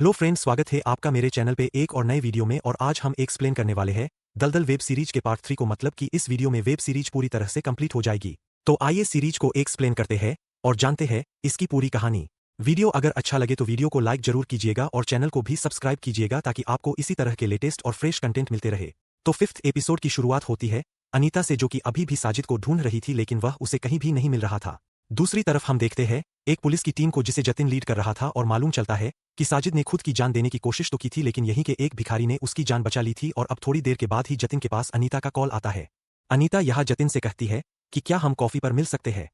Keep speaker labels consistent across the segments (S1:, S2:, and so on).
S1: Hello friends, स्वागत है आपका मेरे चैनल पे एक और नए वीडियो में। और आज हम एक्सप्लेन करने वाले हैं दलदल वेब सीरीज के पार्ट 3 को। मतलब कि इस वीडियो में वेब सीरीज पूरी तरह से कंप्लीट हो जाएगी। तो आइए सीरीज को एक्सप्लेन करते हैं और जानते हैं इसकी पूरी कहानी। वीडियो अगर अच्छा लगे तो वीडियो को लाइक जरूर कीजिएगा और चैनल को भी सब्सक्राइब कीजिएगा ताकि आपको इसी तरह के लेटेस्ट और फ्रेश कंटेंट मिलते रहे। तो 5th एपिसोड की शुरुआत होती है अनीता से, जो कि अभी भी साजिद को ढूंढ रही थी लेकिन वह उसे कहीं भी नहीं मिल रहा था। दूसरी तरफ हम देखते हैं एक पुलिस की टीम को जिसे जतिन लीड कर रहा था और मालूम चलता है कि साजिद ने खुद की जान देने की कोशिश तो की थी लेकिन यहीं के एक भिखारी ने उसकी जान बचा ली थी। और अब थोड़ी देर के बाद ही जतिन के पास अनीता का कॉल आता है। अनीता यह जतिन से कहती है कि क्या हम कॉफी पर मिल सकते हैं।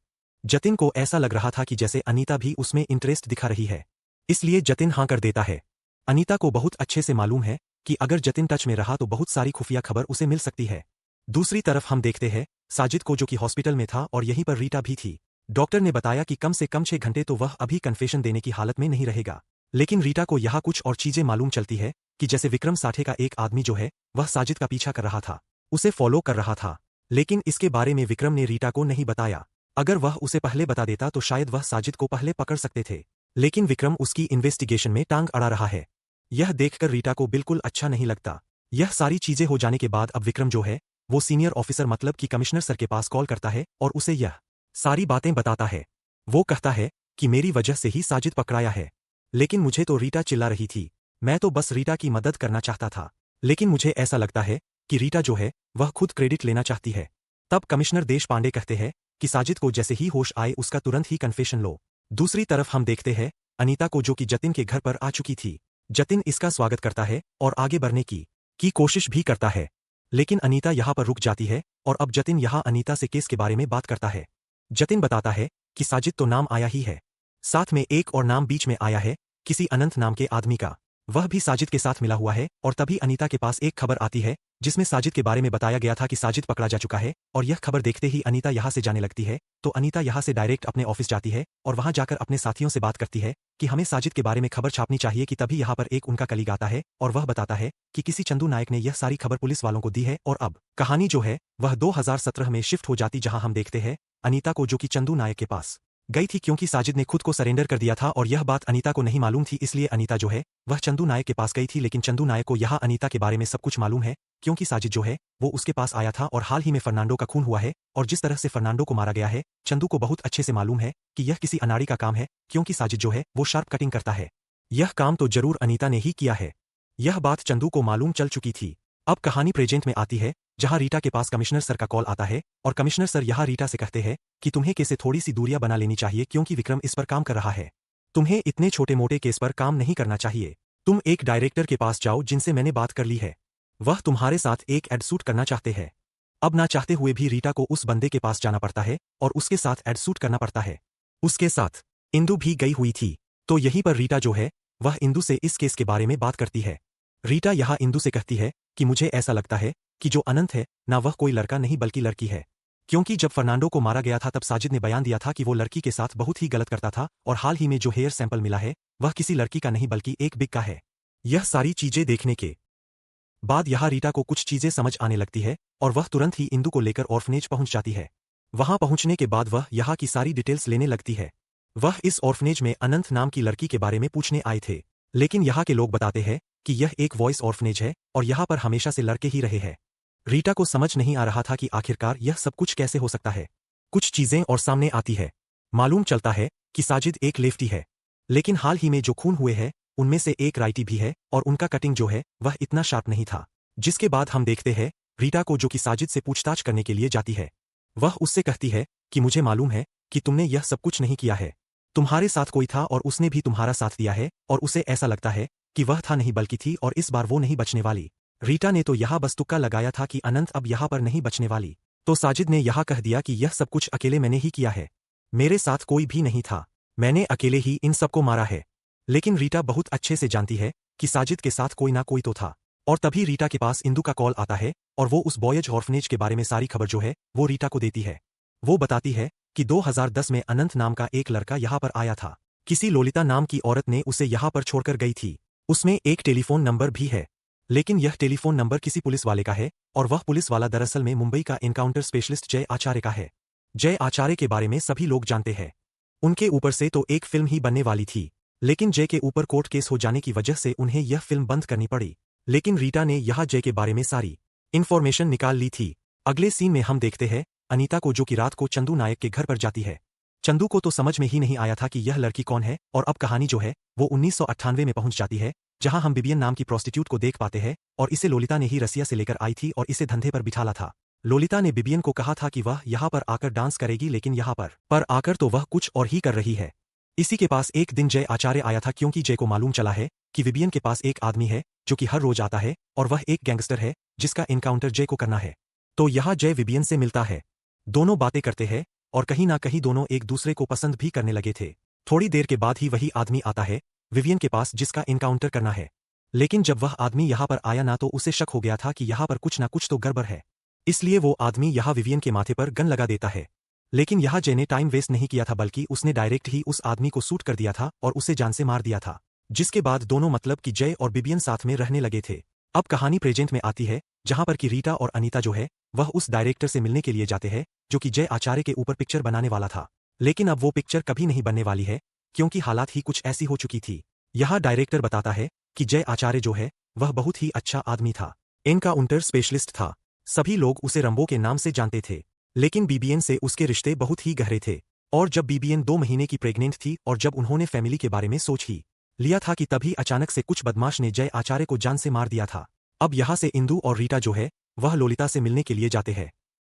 S1: जतिन को ऐसा लग रहा था कि जैसे अनीता भी उसमें इंटरेस्ट दिखा रही है, इसलिए जतिन हाँ कर देता है। अनीता को बहुत अच्छे से मालूम है कि अगर जतिन टच में रहा तो बहुत सारी खुफिया खबर उसे मिल सकती है। दूसरी तरफ हम देखते हैं साजिद को, जो कि हॉस्पिटल में था और यहीं पर रीटा भी थी। डॉक्टर ने बताया कि कम से कम 6 घंटे तो वह अभी कन्फेशन देने की हालत में नहीं रहेगा। लेकिन रीटा को यहाँ कुछ और चीजें मालूम चलती है कि जैसे विक्रम साठे का एक आदमी जो है वह साजिद का पीछा कर रहा था, उसे फॉलो कर रहा था। लेकिन इसके बारे में विक्रम ने रीटा को नहीं बताया। अगर वह उसे पहले बता देता तो शायद वह साजिद को पहले पकड़ सकते थे। लेकिन विक्रम उसकी इन्वेस्टिगेशन में टांग अड़ा रहा है। यह देखकर रीटा को बिल्कुल अच्छा नहीं लगता। यह सारी चीजें हो जाने के बाद अब विक्रम जो है वो सीनियर ऑफिसर मतलब कि कमिश्नर सर के पास कॉल करता है और उसे यह सारी बातें बताता है। वो कहता है कि मेरी वजह से ही साजिद पकड़ाया है, लेकिन मुझे तो रीटा चिल्ला रही थी। मैं तो बस रीटा की मदद करना चाहता था, लेकिन मुझे ऐसा लगता है कि रीटा जो है वह खुद क्रेडिट लेना चाहती है। तब कमिश्नर देश पांडे कहते हैं कि साजिद को जैसे ही होश आए उसका तुरंत ही कन्फेशन लो। दूसरी तरफ हम देखते हैं अनीता को, जो कि जतिन के घर पर आ चुकी थी। जतिन इसका स्वागत करता है और आगे बढ़ने की कोशिश भी करता है, लेकिन अनीता यहाँ पर रुक जाती है और अब जतिन यहाँ अनीता से केस के बारे में बात करता है। जतिन बताता है कि साजिद तो नाम आया ही है, साथ में एक और नाम बीच में आया है किसी अनंत नाम के आदमी का, वह भी साजिद के साथ मिला हुआ है। और तभी अनीता के पास एक खबर आती है जिसमें साजिद के बारे में बताया गया था कि साजिद पकड़ा जा चुका है। और यह खबर देखते ही अनीता यहाँ से जाने लगती है। तो अनीता यहाँ से डायरेक्ट अपने ऑफिस जाती है और वहां जाकर अपने साथियों से बात करती है कि हमें साजिद के बारे में खबर छापनी चाहिए। कि तभी यहाँ पर एक उनका कलीग आता है और वह बताता है कि किसी चंदू नायक ने यह सारी खबर पुलिस वालों को दी है। और अब कहानी जो है वह 2017 में शिफ्ट हो जाती, जहां हम देखते हैं अनीता को, जो कि चंदू नायक के पास गई थी क्योंकि साजिद ने खुद को सरेंडर कर दिया था। और यह बात अनीता को नहीं मालूम थी, इसलिए अनीता जो है वह चंदू नायक के पास गई थी। लेकिन चंदू नायक को यहाँ अनीता के बारे में सब कुछ मालूम है क्योंकि साजिद जो है वो उसके पास आया था और हाल ही में फर्नांडो का खून हुआ है। और जिस तरह से फर्नांडो को मारा गया है चंदू को बहुत अच्छे से मालूम है कि यह किसी अनाड़ी का काम है, क्योंकि साजिद जो है वो शार्प कटिंग करता है। यह काम तो जरूर अनीता ने ही किया है। यह बात चंदू को मालूम चल चुकी थी। अब कहानी प्रेजेंट में आती है, जहां रीटा के पास कमिश्नर सर का कॉल आता है और कमिश्नर सर यहाँ रीटा से कहते हैं कि तुम्हें केस से थोड़ी सी दूरियां बना लेनी चाहिए क्योंकि विक्रम इस पर काम कर रहा है। तुम्हें इतने छोटे मोटे केस पर काम नहीं करना चाहिए। तुम एक डायरेक्टर के पास जाओ जिनसे मैंने बात कर ली है, वह तुम्हारे साथ एक एड शूट करना चाहते हैं। अब ना चाहते हुए भी रीटा को उस बंदे के पास जाना पड़ता है और उसके साथ एड शूट करना पड़ता है। उसके साथ इंदु भी गई हुई थी। तो यहीं पर रीटा जो है वह इंदु से इस केस के बारे में बात करती है। रीटा यहाँ इंदु से कहती है कि मुझे ऐसा लगता है कि जो अनंत है ना वह कोई लड़का नहीं बल्कि लड़की है, क्योंकि जब फर्नांडो को मारा गया था तब साजिद ने बयान दिया था कि वो लड़की के साथ बहुत ही गलत करता था। और हाल ही में जो हेयर सैंपल मिला है वह किसी लड़की का नहीं बल्कि एक बिग का है। यह सारी चीजें देखने के बाद यहाँ रीटा को कुछ चीजें समझ आने लगती है और वह तुरंत ही इंदु को लेकर ऑर्फनेज पहुंच जाती है। वहां पहुंचने के बाद वह यहाँ की सारी डिटेल्स लेने लगती है। वह इस ऑर्फनेज में अनंत नाम की लड़की के बारे में पूछने आए थे, लेकिन यहाँ के लोग बताते हैं कि यह एक वॉइस ऑर्फनेज है और यहाँ पर हमेशा से लड़के ही रहे हैं। रीटा को समझ नहीं आ रहा था कि आखिरकार यह सब कुछ कैसे हो सकता है। कुछ चीजें और सामने आती है। मालूम चलता है कि साजिद एक लेफ्टी है, लेकिन हाल ही में जो खून हुए हैं उनमें से एक राइटी भी है और उनका कटिंग जो है वह इतना शार्प नहीं था। जिसके बाद हम देखते हैं रीटा को, जो कि साजिद से पूछताछ करने के लिए जाती है। वह उससे कहती है कि मुझे मालूम है कि तुमने यह सब कुछ नहीं किया है, तुम्हारे साथ कोई था और उसने भी तुम्हारा साथ दिया है और उसे ऐसा लगता है कि वह था नहीं बल्कि थी और इस बार वो नहीं बचने वाली। रीटा ने तो यहाँ बस तुक्का लगाया था कि अनंत अब यहाँ पर नहीं बचने वाली, तो साजिद ने यहाँ कह दिया कि यह सब कुछ अकेले मैंने ही किया है, मेरे साथ कोई भी नहीं था, मैंने अकेले ही इन सबको मारा है। लेकिन रीटा बहुत अच्छे से जानती है कि साजिद के साथ कोई ना कोई तो था। और तभी रीटा के पास इंदु का कॉल आता है और वो उस बॉयज ऑर्फनेज के बारे में सारी खबर जो है वो रीटा को देती है। वो बताती है कि 2010 में अनंत नाम का एक लड़का यहाँ पर आया था, किसी लोलिता नाम की औरत ने उसे यहाँ पर छोड़कर गई थी। उसमें एक टेलीफोन नंबर भी है, लेकिन यह टेलीफोन नंबर किसी पुलिस वाले का है और वह पुलिस वाला दरअसल में मुंबई का एनकाउंटर स्पेशलिस्ट जय आचार्य का है। जय आचार्य के बारे में सभी लोग जानते हैं, उनके ऊपर से तो एक फिल्म ही बनने वाली थी, लेकिन जय के ऊपर कोर्ट केस हो जाने की वजह से उन्हें यह फिल्म बंद करनी पड़ी। लेकिन रीटा ने यहाँ जय के बारे में सारी इन्फॉर्मेशन निकाल ली थी। अगले सीन में हम देखते हैं अनीता को, जो कि रात को चंदू नायक के घर पर जाती है। चंदू को तो समझ में ही नहीं आया था कि यह लड़की कौन है, और अब कहानी जो है वो 1998 में पहुंच जाती है, जहां हम बिबियन नाम की प्रोस्टिट्यूट को देख पाते हैं, और इसे लोलिता ने ही रसिया से लेकर आई थी और इसे धंधे पर बिठाला था। लोलिता ने बिबियन को कहा था कि वह यहाँ पर आकर डांस करेगी, लेकिन यहाँ पर आकर तो वह कुछ और ही कर रही है। इसी के पास एक दिन जय आचार्य आया था, क्योंकि जय को मालूम चला है कि विबियन के पास एक आदमी है जो कि हर रोज आता है, और वह एक गैंगस्टर है जिसका एनकाउंटर जय को करना है। तो यहाँ जय विबियन से मिलता है, दोनों बातें करते हैं, और कहीं ना कहीं दोनों एक दूसरे को पसंद भी करने लगे थे। थोड़ी देर के बाद ही वही आदमी आता है विवियन के पास जिसका एनकाउंटर करना है। लेकिन जब वह आदमी यहाँ पर आया ना, तो उसे शक हो गया था कि यहाँ पर कुछ ना कुछ तो गड़बड़ है, इसलिए वो आदमी यहाँ विवियन के माथे पर गन लगा देता है। लेकिन यहाँ जय ने टाइम वेस्ट नहीं किया था, बल्कि उसने डायरेक्ट ही उस आदमी को शूट कर दिया था और उसे जान से मार दिया था, जिसके बाद दोनों मतलब कि जय और बिबियन साथ में रहने लगे थे। अब कहानी प्रेजेंट में आती है, जहां पर कि रीटा और अनीता जो है वह उस डायरेक्टर से मिलने के लिए जाते हैं जो कि जय आचार्य के ऊपर पिक्चर बनाने वाला था। लेकिन अब वो पिक्चर कभी नहीं बनने वाली है, क्योंकि हालात ही कुछ ऐसी हो चुकी थी। यहाँ डायरेक्टर बताता है कि जय आचार्य जो है वह बहुत ही अच्छा आदमी था, एनकाउंटर स्पेशलिस्ट था, सभी लोग उसे रंबो के नाम से जानते थे। लेकिन बीबीएन से उसके रिश्ते बहुत ही गहरे थे, और जब बीबीएन 2 महीने की प्रेग्नेंट थी और जब उन्होंने फैमिली के बारे में सोच ही लिया था कि तभी अचानक से कुछ बदमाश ने जय आचार्य को जान से मार दिया था। अब यहाँ से इंदु और रीटा जो है वह लोलिता से मिलने के लिए जाते हैं।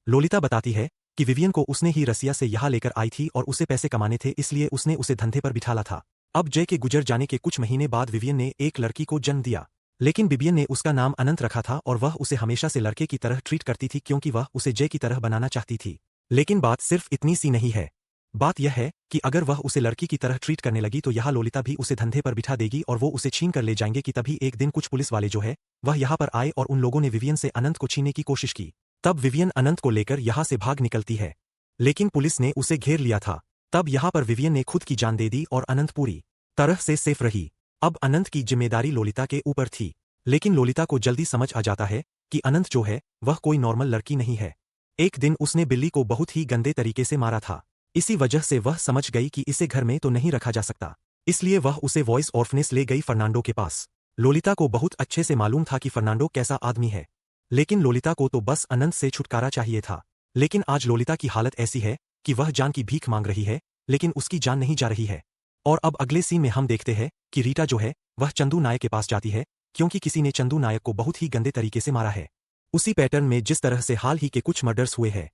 S1: लोलिता बताती है कि विवियन को उसने ही रसिया से यहाँ लेकर आई थी और उसे पैसे कमाने थे, इसलिए उसने उसे धंधे पर बिठाला था। अब जय के गुजर जाने के कुछ महीने बाद विवियन ने एक लड़की को जन्म दिया, लेकिन बिबियन ने उसका नाम अनंत रखा था और वह उसे हमेशा से लड़के की तरह ट्रीट करती थी, क्योंकि वह उसे जय की तरह बनाना चाहती थी। लेकिन बात सिर्फ इतनी सी नहीं है, बात यह है कि अगर वह उसे लड़की की तरह ट्रीट करने लगी तो यहाँ लोलिता भी उसे धंधे पर बिठा देगी और वो उसे छीन कर ले जाएंगे। कि तभी एक दिन कुछ पुलिस वाले जो है वह यहाँ पर आए और उन लोगों ने विवियन से अनंत को छीनने की कोशिश की। तब विवियन अनंत को लेकर यहाँ से भाग निकलती है, लेकिन पुलिस ने उसे घेर लिया था। तब यहाँ पर विवियन ने खुद की जान दे दी और अनंत पूरी तरह से सेफ रही। अब अनंत की जिम्मेदारी लोलिता के ऊपर थी, लेकिन लोलिता को जल्दी समझ आ जाता है कि अनंत जो है वह कोई नॉर्मल लड़की नहीं है। एक दिन उसने बिल्ली को बहुत ही गंदे तरीके से मारा था, इसी वजह से वह समझ गई कि इसे घर में तो नहीं रखा जा सकता, इसलिए वह उसे वॉइस ऑर्फनेस ले गई फर्नांडो के पास। लोलिता को बहुत अच्छे से मालूम था कि फर्नांडो कैसा आदमी है, लेकिन लोलिता को तो बस अनंत से छुटकारा चाहिए था। लेकिन आज लोलिता की हालत ऐसी है कि वह जान की भीख मांग रही है, लेकिन उसकी जान नहीं जा रही है। और अब अगले सीन में हम देखते हैं कि रीटा जो है वह चंदू नायक के पास जाती है, क्योंकि किसी ने चंदू नायक को बहुत ही गंदे तरीके से मारा है, उसी पैटर्न में जिस तरह से हाल ही के कुछ मर्डर्स हुए हैं।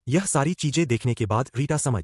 S1: यह सारी चीजें देखने के बाद रीटा समझ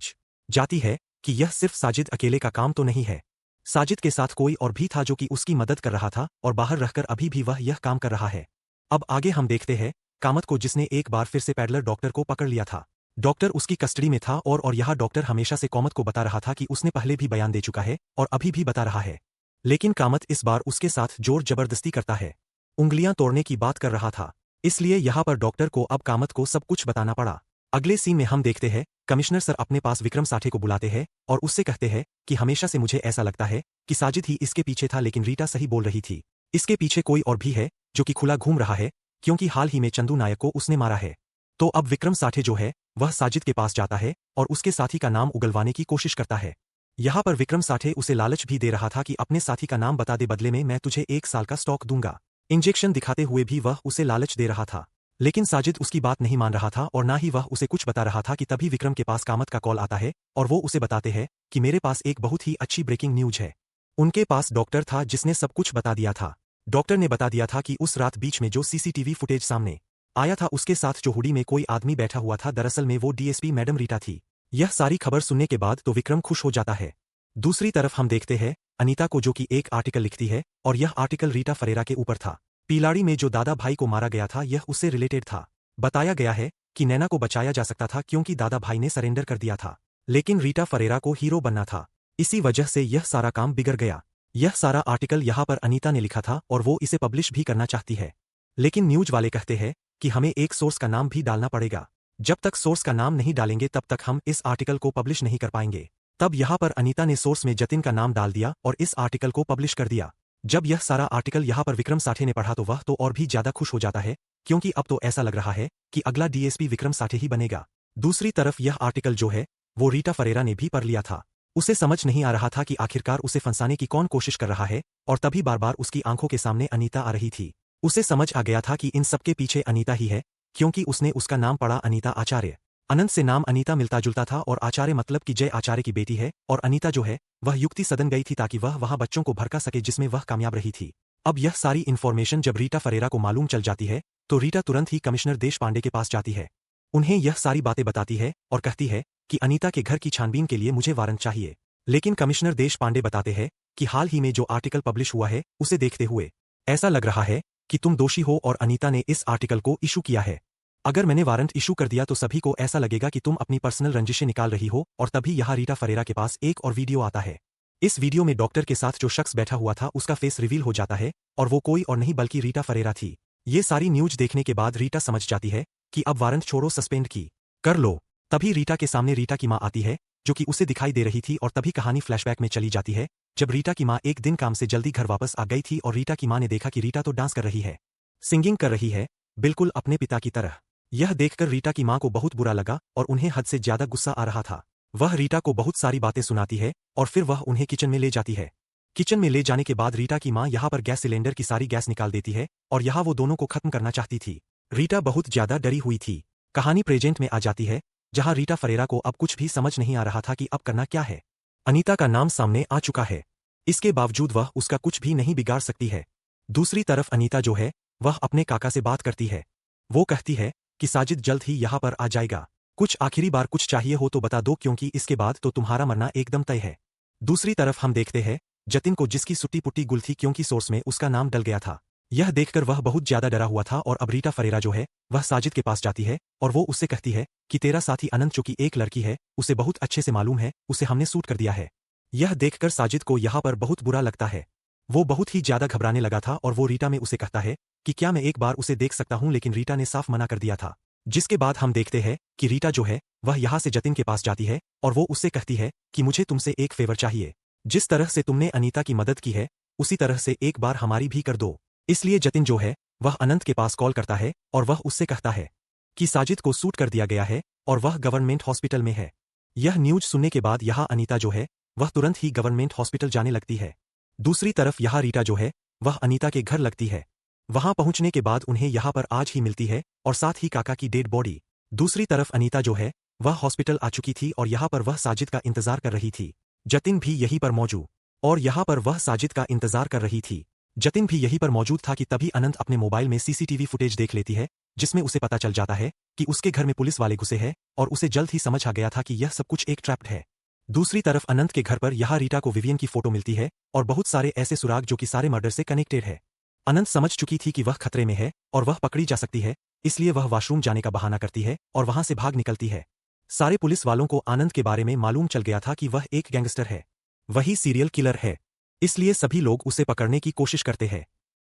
S1: जाती है कि यह सिर्फ साजिद अकेले का काम तो नहीं है, साजिद के साथ कोई और भी था जो कि उसकी मदद कर रहा था, और बाहर रहकर अभी भी वह यह काम कर रहा है। अब आगे हम देखते हैं कामत को, जिसने एक बार फिर से पैडलर डॉक्टर को पकड़ लिया था। डॉक्टर उसकी कस्टडी में था और यह डॉक्टर हमेशा से कामत को बता रहा था कि उसने पहले भी बयान दे चुका है और अभी भी बता रहा है, लेकिन कामत इस बार उसके साथ जोर जबरदस्ती करता है, उंगलियां तोड़ने की बात कर रहा था, इसलिए यहाँ पर डॉक्टर को अब कामत को सब कुछ बताना पड़ा। अगले सीन में हम देखते हैं कमिश्नर सर अपने पास विक्रम साठे को बुलाते हैं और उससे कहते हैं कि हमेशा से मुझे ऐसा लगता है कि साजिद ही इसके पीछे था, लेकिन रीटा सही बोल रही थी, इसके पीछे कोई और भी है जो कि खुला घूम रहा है, क्योंकि हाल ही में चंदू नायक को उसने मारा है। तो अब विक्रम साठे जो है वह साजिद के पास जाता है और उसके साथी का नाम उगलवाने की कोशिश करता है। यहाँ पर विक्रम साठे उसे लालच भी दे रहा था कि अपने साथी का नाम बता दे, बदले में मैं तुझे 1 साल का स्टॉक दूंगा। इंजेक्शन दिखाते हुए भी वह उसे लालच दे रहा था, लेकिन साजिद उसकी बात नहीं मान रहा था और ना ही वह उसे कुछ बता रहा था। कि तभी विक्रम के पास कामत का कॉल आता है और वो उसे बताते हैं कि मेरे पास एक बहुत ही अच्छी ब्रेकिंग न्यूज है। उनके पास डॉक्टर था जिसने सब कुछ बता दिया था। डॉक्टर ने बता दिया था कि उस रात बीच में जो सीसीटीवी फुटेज सामने आया था उसके साथ जो हुडी में कोई आदमी बैठा हुआ था, दरअसल में वो डीएसपी मैडम रीटा थी। यह सारी खबर सुनने के बाद तो विक्रम खुश हो जाता है। दूसरी तरफ हम देखते हैं अनीता को, जो कि एक आर्टिकल लिखती है और यह आर्टिकल रीटा फरेरा के ऊपर था। पिलाड़ी में जो दादा भाई को मारा गया था यह उससे रिलेटेड था। बताया गया है कि नैना को बचाया जा सकता था क्योंकि दादा भाई ने सरेंडर कर दिया था, लेकिन रीटा फरेरा को हीरो बनना था, इसी वजह से यह सारा काम बिगड़ गया। यह सारा आर्टिकल यहाँ पर अनीता ने लिखा था और वो इसे पब्लिश भी करना चाहती है, लेकिन न्यूज वाले कहते हैं कि हमें एक सोर्स का नाम भी डालना पड़ेगा, जब तक सोर्स का नाम नहीं डालेंगे तब तक हम इस आर्टिकल को पब्लिश नहीं कर पाएंगे। तब यहाँ पर अनीता ने सोर्स में जतिन का नाम डाल दिया और इस आर्टिकल को पब्लिश कर दिया। जब यह सारा आर्टिकल यहाँ पर विक्रम साठे ने पढ़ा तो वह तो और भी ज्यादा खुश हो जाता है, क्योंकि अब तो ऐसा लग रहा है कि अगला डीएसपी विक्रम साठे ही बनेगा। दूसरी तरफ यह आर्टिकल जो है वो रीटा फरेरा ने भी पढ़ लिया था। उसे समझ नहीं आ रहा था कि आखिरकार उसे फंसाने की कौन कोशिश कर रहा है, और तभी बार बार उसकी आंखों के सामने अनीता आ रही थी। उसे समझ आ गया था कि इन सबके पीछे अनीता ही है, क्योंकि उसने उसका नाम पढ़ा अनीता आचार्य। अनंत से नाम अनीता मिलता जुलता था और आचार्य मतलब कि जय आचार्य की बेटी है, और अनीता जो है वह युक्ति सदन गई थी ताकि वह वहां बच्चों को भड़का सके जिसमें वह कामयाब रही थी। अब यह सारी इन्फॉर्मेशन जब रीटा फरेरा को मालूम चल जाती है तो रीटा तुरंत ही कमिश्नर देशपांडे के पास जाती है। उन्हें यह सारी बातें बताती है और कहती है कि अनीता के घर की छानबीन के लिए मुझे वारंट चाहिए। लेकिन कमिश्नर देशपांडे बताते हैं कि हाल ही में जो आर्टिकल पब्लिश हुआ है उसे देखते हुए ऐसा लग रहा है कि तुम दोषी हो और अनीता ने इस आर्टिकल को इशू किया है। अगर मैंने वारंट इशू कर दिया तो सभी को ऐसा लगेगा कि तुम अपनी पर्सनल रंजिशें निकाल रही हो, और तभी यहाँ रीटा फरेरा के पास एक और वीडियो आता है। इस वीडियो में डॉक्टर के साथ जो शख्स बैठा हुआ था उसका फेस रिवील हो जाता है, और वो कोई और नहीं बल्कि रीटा फरेरा थी। ये सारी न्यूज देखने के बाद रीटा समझ जाती है कि अब वारंट छोड़ो, सस्पेंड की कर लो। तभी रीटा के सामने रीटा की माँ आती है जो कि उसे दिखाई दे रही थी, और तभी कहानी फ्लैशबैक में चली जाती है जब रीटा की माँ एक दिन काम से जल्दी घर वापस आ गई थी और रीटा की माँ ने देखा कि रीटा तो डांस कर रही है, सिंगिंग कर रही है, बिल्कुल अपने पिता की तरह। यह देखकर रीटा की माँ को बहुत बुरा लगा और उन्हें हद से ज्यादा गुस्सा आ रहा था। वह रीटा को बहुत सारी बातें सुनाती है और फिर वह उन्हें किचन में ले जाती है। किचन में ले जाने के बाद रीटा की माँ यहाँ पर गैस सिलेंडर की सारी गैस निकाल देती है और यहाँ वो दोनों को खत्म करना चाहती थी। रीटा बहुत ज्यादा डरी हुई थी। कहानी प्रेजेंट में आ जाती है जहाँ रीटा फरेरा को अब कुछ भी समझ नहीं आ रहा था कि अब करना क्या है। अनीता का नाम सामने आ चुका है, इसके बावजूद वह उसका कुछ भी नहीं बिगाड़ सकती है। दूसरी तरफ अनीता जो है वह अपने काका से बात करती है। वो कहती है कि साजिद जल्द ही यहाँ पर आ जाएगा, कुछ आखिरी बार कुछ चाहिए हो तो बता दो क्योंकि इसके बाद तो तुम्हारा मरना एकदम तय है। दूसरी तरफ हम देखते हैं जतिन को, जिसकी सुट्टी पुट्टी गुल थी क्योंकि सोर्स में उसका नाम डल गया था। यह देखकर वह बहुत ज्यादा डरा हुआ था और अब रीटा फरेरा जो है वह साजिद के पास जाती है और वो उससे कहती है कि तेरा साथी अनंत जो कि एक लड़की है उसे बहुत अच्छे से मालूम है, उसे हमने सूट कर दिया है। यह देखकर साजिद को यहाँ पर बहुत बुरा लगता है। वो बहुत ही ज्यादा घबराने लगा था और वो रीटा में उसे कहता है कि क्या मैं एक बार उसे देख सकता हूं, लेकिन रीटा ने साफ मना कर दिया था। जिसके बाद हम देखते हैं कि रीटा जो है वह यहाँ से जतिन के पास जाती है और वो उससे कहती है कि मुझे तुमसे एक फेवर चाहिए, जिस तरह से तुमने अनीता की मदद की है उसी तरह से एक बार हमारी भी कर दो। इसलिए जतिन जो है वह अनंत के पास कॉल करता है और वह उससे कहता है कि साजिद को सूट कर दिया गया है और वह गवर्नमेंट हॉस्पिटल में है। यह न्यूज सुनने के बाद यहाँ अनीता जो है वह तुरंत ही गवर्नमेंट हॉस्पिटल जाने लगती है। दूसरी तरफ यहाँ रीटा जो है वह अनीता के घर लगती है। वहां पहुंचने के बाद उन्हें यहाँ पर आज ही मिलती है और साथ ही काका की डेड बॉडी। दूसरी तरफ अनीता जो है वह हॉस्पिटल आ चुकी थी और यहाँ पर वह साजिद का इंतजार कर रही थी। जतिन भी यहीं पर मौजूद और यहाँ पर वह साजिद का इंतजार कर रही थी। जतिन भी यहीं पर मौजूद था कि तभी अनंत अपने मोबाइल में सीसीटीवी फुटेज देख लेती है जिसमें उसे पता चल जाता है कि उसके घर में पुलिस वाले घुसे हैं और उसे जल्द ही समझ आ गया था कि यह सब कुछ एक ट्रैप है। दूसरी तरफ अनंत के घर पर यहाँ रीटा को विवियन की फोटो मिलती है और बहुत सारे ऐसे सुराग जो कि सारे मर्डर से कनेक्टेड है। अनंत समझ चुकी थी कि वह खतरे में है और वह पकड़ी जा सकती है, इसलिए वह वॉशरूम जाने का बहाना करती है और वहां से भाग निकलती है। सारे पुलिस वालों को आनंद के बारे में मालूम चल गया था कि वह एक गैंगस्टर है, वही सीरियल किलर है, इसलिए सभी लोग उसे पकड़ने की कोशिश करते हैं।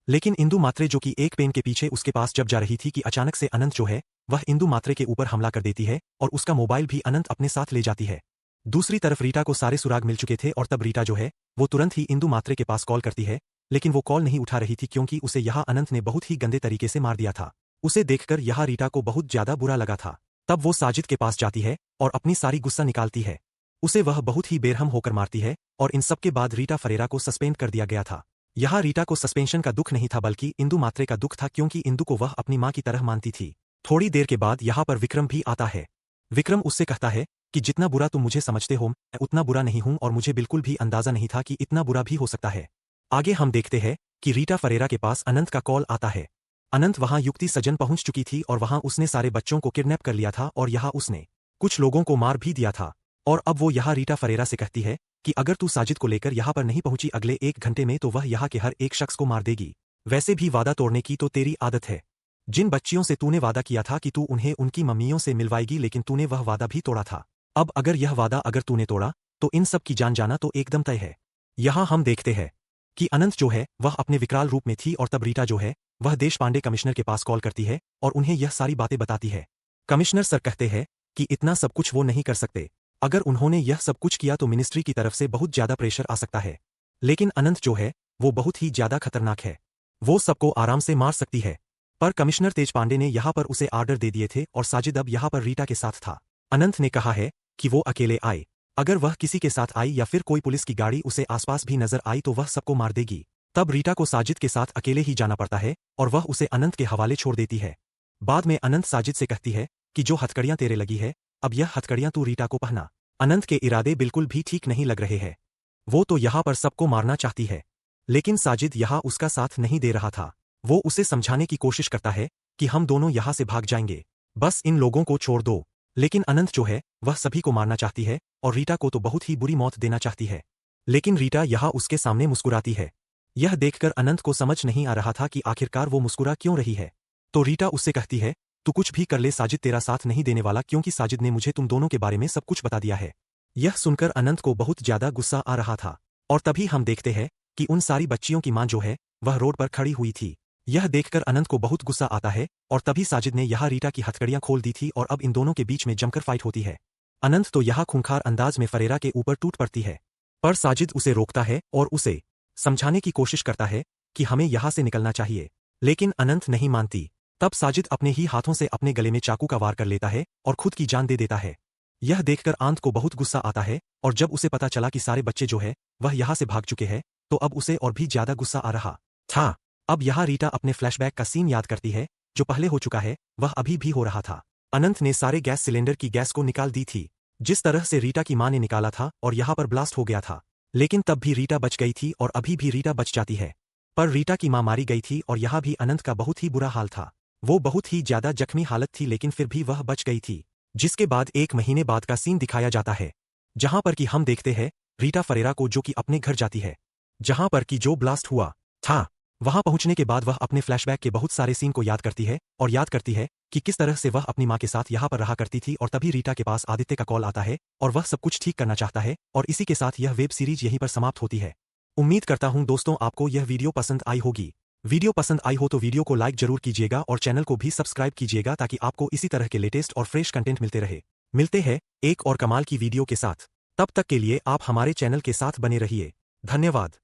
S1: लेकिन इंदु मात्रे जो कि एक पेन के पीछे उसके पास जब जा रही थी कि अचानक से अनंत जो है वह इंदु मात्रे के ऊपर हमला कर देती है और उसका मोबाइल भी अनंत अपने साथ ले जाती है। दूसरी तरफ रीटा को सारे सुराग मिल चुके थे और तब रीटा जो है वो तुरंत ही इंदु मात्रे के पास कॉल करती है, लेकिन वो कॉल नहीं उठा रही थी क्योंकि उसे यहाँ अनंत ने बहुत ही गंदे तरीके से मार दिया था। उसे देखकर यहाँ रीटा को बहुत ज्यादा बुरा लगा था। तब वो साजिद के पास जाती है और अपनी सारी गुस्सा निकालती है। उसे वह बहुत ही बेरहम होकर मारती है और इन सब के बाद रीटा फरेरा को सस्पेंड कर दिया गया था। यहाँ रीटा को सस्पेंशन का दुख नहीं था बल्कि इंदु मात्रे का दुख था, क्योंकि इंदु को वह अपनी माँ की तरह मानती थी। थोड़ी देर के बाद यहाँ पर विक्रम भी आता है। विक्रम उससे कहता है कि जितना बुरा तुम मुझे समझते हो मैं उतना बुरा नहीं हूं और मुझे बिल्कुल भी अंदाजा नहीं था कि इतना बुरा भी हो सकता है। आगे हम देखते हैं कि रीटा फरेरा के पास अनंत का कॉल आता है। अनंत वहां युक्ति सजन पहुंच चुकी थी और वहां उसने सारे बच्चों को किडनैप कर लिया था और यहाँ उसने कुछ लोगों को मार भी दिया था। और अब वो यहाँ रीटा फरेरा से कहती है कि अगर तू साजिद को लेकर यहाँ पर नहीं पहुंची अगले 1 घंटे में तो वह यहाँ के हर एक शख्स को मार देगी। वैसे भी वादा तोड़ने की तो तेरी आदत है। जिन बच्चियों से तूने वादा किया था कि तू उन्हें उनकी मम्मियों से मिलवाएगी, लेकिन तूने वह वादा भी तोड़ा था। अब अगर यह वादा अगर तूने तोड़ा तो इन सब की जान जाना तो एकदम तय है। यहाँ हम देखते हैं कि अनंत जो है वह अपने विकराल रूप में थी और तब रीटा जो है वह देशपांडे कमिश्नर के पास कॉल करती है और उन्हें यह सारी बातें बताती है। कमिश्नर सर कहते हैं कि इतना सब कुछ वो नहीं कर सकते, अगर उन्होंने यह सब कुछ किया तो मिनिस्ट्री की तरफ से बहुत ज्यादा प्रेशर आ सकता है। लेकिन अनंत जो है वो बहुत ही ज्यादा खतरनाक है, वो सबको आराम से मार सकती है। पर कमिश्नर तेजपांडे ने यहाँ पर उसे आर्डर दे दिए थे और साजिद अब यहाँ पर रीटा के साथ था। अनंत ने कहा है कि वो अकेले आए। अगर वह किसी के साथ आई या फिर कोई पुलिस की गाड़ी उसे आसपास भी नजर आई तो वह सबको मार देगी। तब रीटा को साजिद के साथ अकेले ही जाना पड़ता है और वह उसे अनंत के हवाले छोड़ देती है। बाद में अनंत साजिद से कहती है कि जो हथकड़ियां तेरे लगी है, अब यह हथकड़ियां तू रीटा को पहना। अनंत के इरादे बिल्कुल भी ठीक नहीं लग रहे हैं। वो तो यहाँ पर सबको मारना चाहती है, लेकिन साजिद यहाँ उसका साथ नहीं दे रहा था। वो उसे समझाने की कोशिश करता है कि हम दोनों यहाँ से भाग जाएंगे, बस इन लोगों को छोड़ दो। लेकिन अनंत जो है वह सभी को मारना चाहती है और रीटा को तो बहुत ही बुरी मौत देना चाहती है। लेकिन रीटा यहाँ उसके सामने मुस्कुराती है। यह देखकर अनंत को समझ नहीं आ रहा था कि आखिरकार वो मुस्कुरा क्यों रही है। तो रीटा उससे कहती है, तू कुछ भी कर ले, साजिद तेरा साथ नहीं देने वाला, क्योंकि साजिद ने मुझे तुम दोनों के बारे में सब कुछ बता दिया है। यह सुनकर अनंत को बहुत ज्यादा गुस्सा आ रहा था। और तभी हम देखते हैं कि उन सारी बच्चियों की मां जो है वह रोड पर खड़ी हुई थी। यह देखकर अनंत को बहुत गुस्सा आता है और तभी साजिद ने यहाँ रीटा की हथकड़ियां खोल दी थी और अब इन दोनों के बीच में जमकर फाइट होती है। अनंत तो यहाँ खूंखार अंदाज में फरेरा के ऊपर टूट पड़ती है, पर साजिद उसे रोकता है और उसे समझाने की कोशिश करता है कि हमें यहाँ से निकलना चाहिए, लेकिन अनंत नहीं मानती। तब साजिद अपने ही हाथों से अपने गले में चाकू का वार कर लेता है और खुद की जान दे देता है। यह देखकर आंत को बहुत गुस्सा आता है और जब उसे पता चला कि सारे बच्चे जो है वह यहाँ से भाग चुके हैं तो अब उसे और भी ज्यादा गुस्सा आ रहा था। अब यहाँ रीटा अपने फ्लैशबैक का सीन याद करती है जो पहले हो चुका है, वह अभी भी हो रहा था। अनंत ने सारे गैस सिलेंडर की गैस को निकाल दी थी, जिस तरह से रीटा की मां ने निकाला था, और यहाँ पर ब्लास्ट हो गया था। लेकिन तब भी रीटा बच गई थी और अभी भी रीटा बच जाती है, पर रीटा की मां मारी गई थी और यहाँ भी अनंत का बहुत ही बुरा हाल था। वो बहुत ही ज्यादा जख्मी हालत थी, लेकिन फिर भी वह बच गई थी। जिसके बाद 1 महीने बाद का सीन दिखाया जाता है, जहां पर कि हम देखते हैं रीटा फरेरा को जो कि अपने घर जाती है, जहां पर कि जो ब्लास्ट हुआ था। वहां पहुंचने के बाद वह अपने फ्लैशबैक के बहुत सारे सीन को याद करती है और याद करती है कि किस तरह से वह अपनी मां के साथ यहां पर रहा करती थी। और तभी रीटा के पास आदित्य का कॉल आता है और वह सब कुछ ठीक करना चाहता है, और इसी के साथ यह वेब सीरीज यहीं पर समाप्त होती है। उम्मीद करता हूं दोस्तों आपको यह वीडियो पसंद आई होगी। वीडियो पसंद आई हो तो वीडियो को लाइक जरूर कीजिएगा और चैनल को भी सब्सक्राइब कीजिएगा ताकि आपको इसी तरह के लेटेस्ट और फ्रेश कंटेंट मिलते रहे। मिलते हैं एक और कमाल की वीडियो के साथ, तब तक के लिए आप हमारे चैनल के साथ बने रहिए। धन्यवाद।